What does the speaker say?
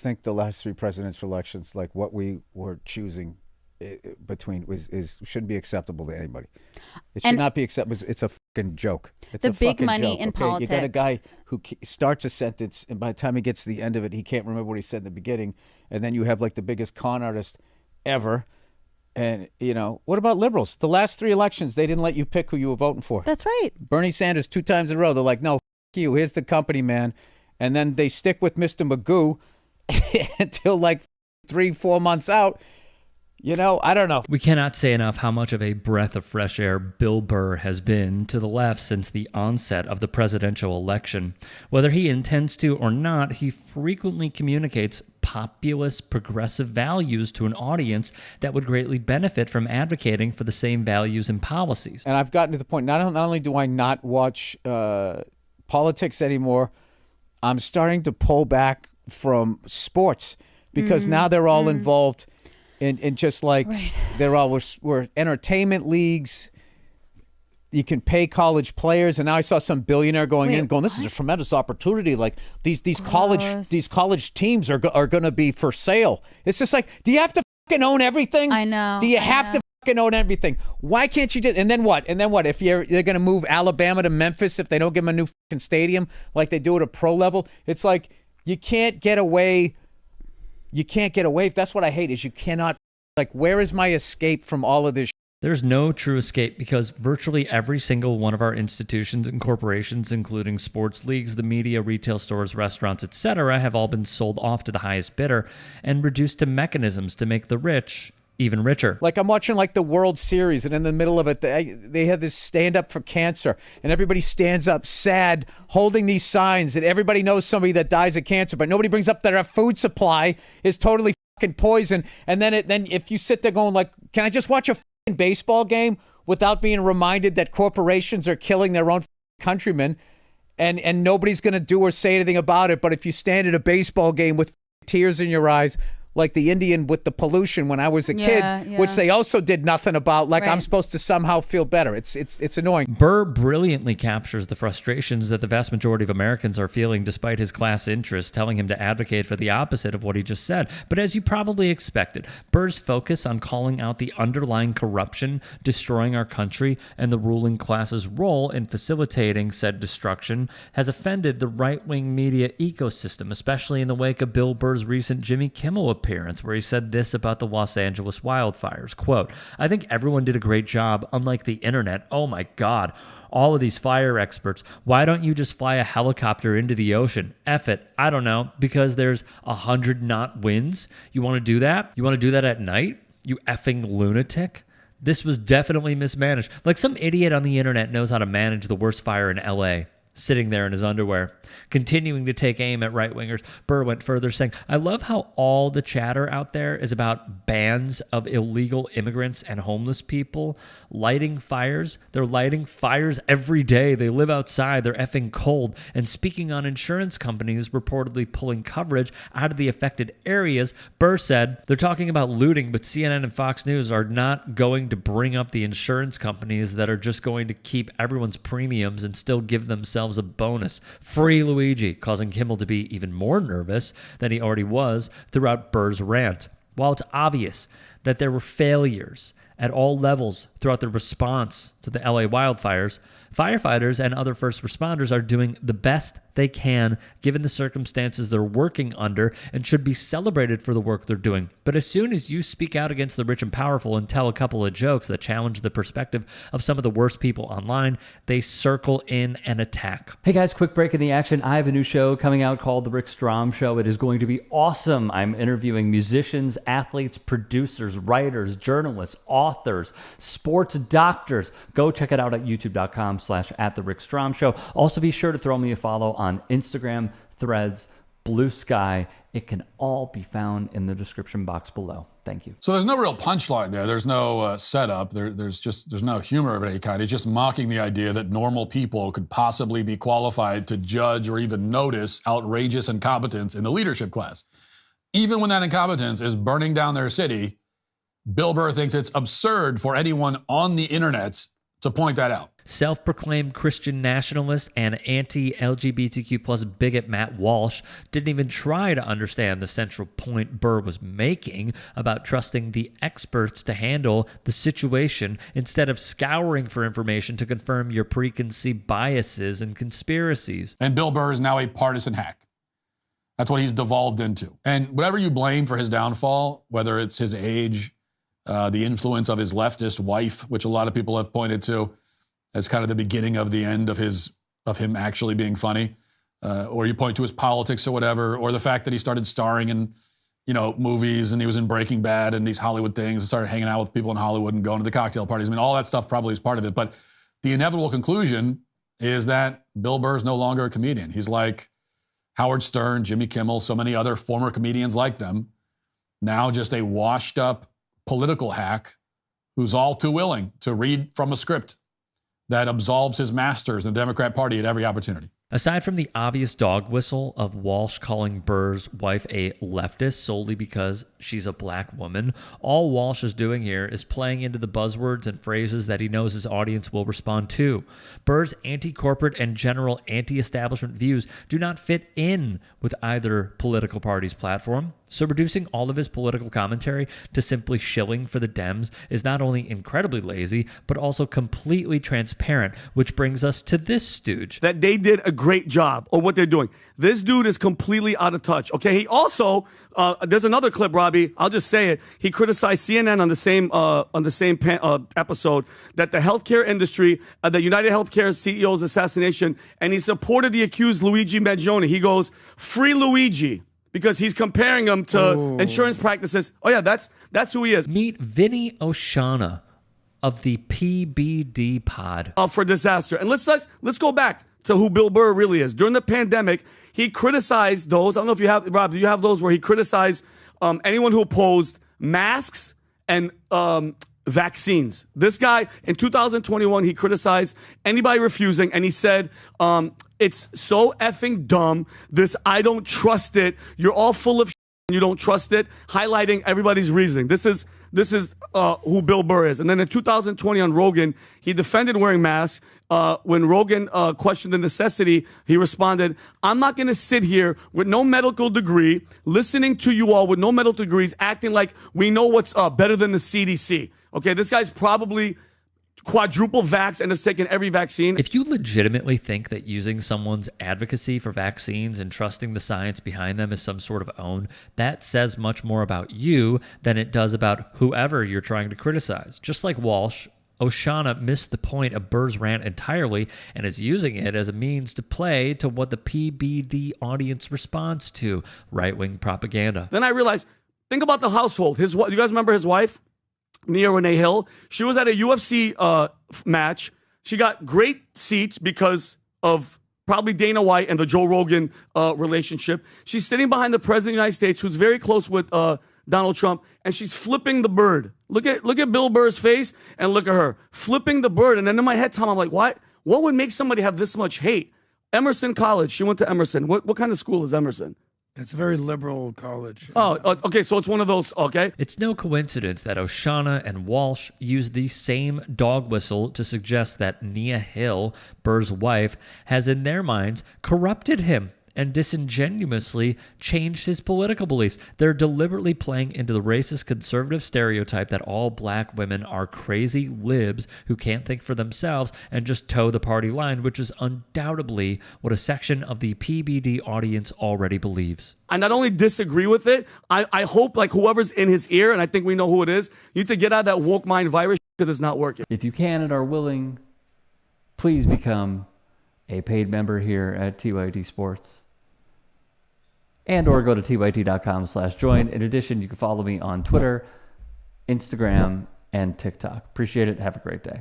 think the last three presidential elections, like what we were choosing between, shouldn't be acceptable to anybody. It should not be acceptable. It's a fucking joke. It's the a big fucking money joke, in okay? politics. You got a guy who starts a sentence, and by the time he gets to the end of it, he can't remember what he said in the beginning. And then you have like the biggest con artist ever. And, what about liberals? The last three elections, they didn't let you pick who you were voting for. That's right. Bernie Sanders 2 times in a row. They're like, no, you. Here's the company, man. And then they stick with Mr. Magoo until like 3-4 months out. I don't know. We cannot say enough how much of a breath of fresh air Bill Burr has been to the left since the onset of the presidential election. Whether he intends to or not, he frequently communicates populist progressive values to an audience that would greatly benefit from advocating for the same values and policies. And I've gotten to the point, not only do I not watch politics anymore, I'm starting to pull back from sports because now they're all involved in just like we're entertainment leagues. You can pay college players, and now I saw some billionaire going, this is a tremendous opportunity. Like these college teams are going to be for sale. It's just like, do you have to fucking own everything? I know. Do you have to fucking own everything? Why can't you just? And then what? If they're going to move Alabama to Memphis if they don't give them a new fucking stadium like they do at a pro level? It's like you can't get away. You can't get away. That's what I hate is you cannot. Like, where is my escape from all of this? There's no true escape because virtually every single one of our institutions and corporations, including sports leagues, the media, retail stores, restaurants, etc., have all been sold off to the highest bidder and reduced to mechanisms to make the rich even richer. Like I'm watching like the World Series, and in the middle of it, they have this stand up for cancer, and everybody stands up sad, holding these signs, and everybody knows somebody that dies of cancer, but nobody brings up that our food supply is totally fucking poison. And then if you sit there going like, can I just watch a fucking baseball game without being reminded that corporations are killing their own countrymen, and nobody's going to do or say anything about it? But if you stand at a baseball game with tears in your eyes, like the Indian with the pollution when I was a kid, which they also did nothing about. Like I'm supposed to somehow feel better. It's annoying. Burr brilliantly captures the frustrations that the vast majority of Americans are feeling despite his class interests telling him to advocate for the opposite of what he just said. But as you probably expected, Burr's focus on calling out the underlying corruption destroying our country and the ruling class's role in facilitating said destruction has offended the right-wing media ecosystem, especially in the wake of Bill Burr's recent Jimmy Kimmel appearance, where he said this about the Los Angeles wildfires, quote, "I think everyone did a great job, unlike the internet. Oh my God, all of these fire experts. Why don't you just fly a helicopter into the ocean? F it. I don't know, because there's 100-knot winds. You want to do that? You want to do that at night? You effing lunatic." This was definitely mismanaged. Like some idiot on the internet knows how to manage the worst fire in LA. Sitting there in his underwear, continuing to take aim at right-wingers. Burr went further, saying, "I love how all the chatter out there is about bans of illegal immigrants and homeless people lighting fires. They're lighting fires every day. They live outside. They're effing cold." And speaking on insurance companies reportedly pulling coverage out of the affected areas, Burr said, "They're talking about looting, but CNN and Fox News are not going to bring up the insurance companies that are just going to keep everyone's premiums and still give themselves a bonus. Free Luigi," causing Kimmel to be even more nervous than he already was throughout Burr's rant. While it's obvious that there were failures at all levels throughout the response to the LA wildfires, firefighters and other first responders are doing the best they can given the circumstances they're working under and should be celebrated for the work they're doing. But as soon as you speak out against the rich and powerful and tell a couple of jokes that challenge the perspective of some of the worst people online, they circle in and attack. Hey guys, quick break in the action. I have a new show coming out called The Rick Strom Show. It is going to be awesome. I'm interviewing musicians, athletes, producers, writers, journalists, authors, sports doctors. Go check it out at youtube.com/@TheRickStrom Show. Also be sure to throw me a follow on Instagram, Threads, Blue Sky. It can all be found in the description box below. Thank you. So there's no real punchline there. There's no setup. There's no humor of any kind. It's just mocking the idea that normal people could possibly be qualified to judge or even notice outrageous incompetence in the leadership class. Even when that incompetence is burning down their city, Bill Burr thinks it's absurd for anyone on the internet to point that out. Self-proclaimed Christian nationalist and anti-LGBTQ plus bigot Matt Walsh didn't even try to understand the central point Burr was making about trusting the experts to handle the situation instead of scouring for information to confirm your preconceived biases and conspiracies. And Bill Burr is now a partisan hack. That's what he's devolved into. And whatever you blame for his downfall, whether it's his age, the influence of his leftist wife, which a lot of people have pointed to as kind of the beginning of the end of him actually being funny, or you point to his politics or whatever, or the fact that he started starring in, movies, and he was in Breaking Bad and these Hollywood things, and started hanging out with people in Hollywood and going to the cocktail parties. I mean, all that stuff probably is part of it. But the inevitable conclusion is that Bill Burr is no longer a comedian. He's like Howard Stern, Jimmy Kimmel, so many other former comedians like them, now just a washed up political hack who's all too willing to read from a script that absolves his masters in the Democrat Party at every opportunity. Aside from the obvious dog whistle of Walsh calling Burr's wife a leftist solely because she's a black woman, all Walsh is doing here is playing into the buzzwords and phrases that he knows his audience will respond to. Burr's anti-corporate and general anti-establishment views do not fit in with either political party's platform, so reducing all of his political commentary to simply shilling for the Dems is not only incredibly lazy, but also completely transparent, which brings us to this stooge. That they did a great job of what they're doing. This dude is completely out of touch. Okay, he also there's another clip, Robbie. I'll just say it. He criticized CNN on the same episode that the healthcare industry, the United Healthcare CEO's assassination, and he supported the accused Luigi Mangione. He goes, "Free Luigi." Because he's comparing him to insurance practices. Oh, yeah, that's who he is. Meet Vinny Oshana of the PBD Pod. For disaster. And let's go back to who Bill Burr really is. During the pandemic, he criticized those. I don't know if you have, Rob, do you have those where he criticized anyone who opposed masks and vaccines? This guy, in 2021, he criticized anybody refusing, and he said, it's so effing dumb. This, I don't trust it. You're all full of shit and you don't trust it, highlighting everybody's reasoning. This is who Bill Burr is. And then in 2020 on Rogan, he defended wearing masks. When Rogan questioned the necessity, he responded, "I'm not going to sit here with no medical degree, listening to you all with no medical degrees, acting like we know what's better than the CDC." Okay, this guy's probably quadruple vax and has taken every vaccine. If you legitimately think that using someone's advocacy for vaccines and trusting the science behind them is some sort of own, that says much more about you than it does about whoever you're trying to criticize. Just like Walsh, Oshana missed the point of Burr's rant entirely and is using it as a means to play to what the PBD audience responds to, right-wing propaganda. Then I realized, think about the household. You guys remember his wife? Nia Renee Hill. She was at a UFC match. She got great seats because of probably Dana White and the Joe Rogan relationship. She's sitting behind the president of the United States, who's very close with Donald Trump, and she's flipping the bird. Look at Bill Burr's face and look at her flipping the bird. And then in my head, Tom, I'm like, what would make somebody have this much hate? Emerson College. She went to Emerson. What kind of school is Emerson? It's a very liberal college. Oh, okay, so it's one of those, okay. It's no coincidence that Oshana and Walsh used the same dog whistle to suggest that Nia Hill, Burr's wife, has in their minds corrupted him and disingenuously changed his political beliefs. They're deliberately playing into the racist conservative stereotype that all black women are crazy libs who can't think for themselves and just toe the party line, which is undoubtedly what a section of the PBD audience already believes. I not only disagree with it, I hope like whoever's in his ear, and I think we know who it is, you need to get out of that woke mind virus because it's not working. If you can and are willing, please become a paid member here at TYT Sports. And or go to tyt.com/join. In addition, you can follow me on Twitter, Instagram, and TikTok. Appreciate it. Have a great day.